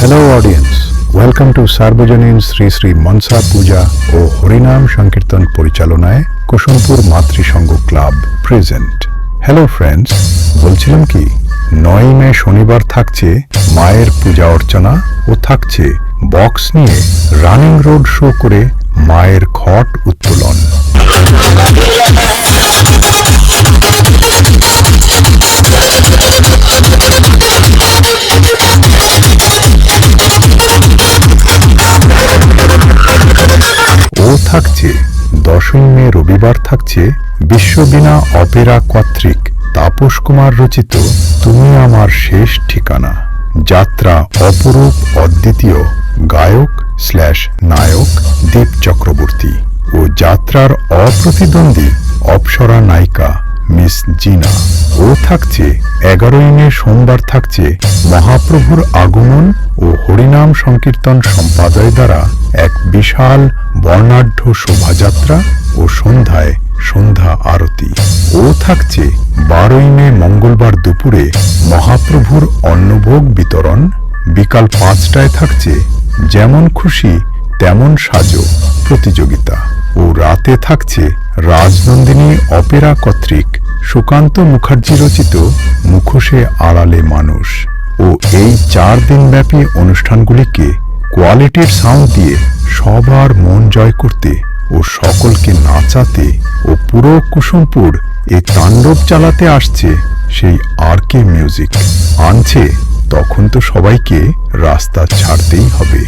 Hello audience, welcome to সার্বজনীন শ্রী শ্রী মনসা পূজা ও হরিনাম সংকীর্তন পরিচালনায় Kusumpur Matrisangha club present. Hello friends, বলছিলাম কি 9 মে শনিবার থাকছে মায়ের পূজা অর্চনা ও থাকছে বক্স নিয়ে রানিং রোড শো করে মায়ের ঘট উত্তোলন। থাকছে 10 মে রবিবার থাকছে বিশ্ববীণা অপেরা কর্তৃক তাপস কুমার রচিত তুমি আমার শেষ ঠিকানা। যাত্রা অপরূপ অদ্বিতীয় গায়ক নায়ক দীপ চক্রবর্তী ও যাত্রার অপ্রতিদ্বন্দ্বী অপ্সরা নায়িকা মিস জিনা। ও থাকছে 11 মে সোমবার থাকছে মহাপ্রভুর আগমন ও হরিনাম সংকীর্তন সম্পাদয় দ্বারা এক বিশাল বর্ণাঢ্য শোভাযাত্রা ও সন্ধ্যায় সন্ধ্যা আরতি। ও থাকছে 12 মে মঙ্গলবার দুপুরে মহাপ্রভুর অন্নভোগ বিতরণ। বিকাল 5টায় থাকছে যেমন খুশি তেমন সাজো প্রতিযোগিতা ও রাতে থাকছে রাজনন্দিনী অপেরা কর্তৃক সুকান্ত মুখার্জি রচিত মুখোশে আড়ালে মানুষ। ও এই 4 দিনব্যাপী অনুষ্ঠানগুলিকে কোয়ালিটির সাউন্ড দিয়ে সবার মন জয় করতে ও সকলকে নাচাতে ও পুরো কুসুমপুর এই তাণ্ডব চালাতে আসছে সেই RK মিউজিক আনছে, তখন তো সবাইকে রাস্তা ছাড়তেই হবে।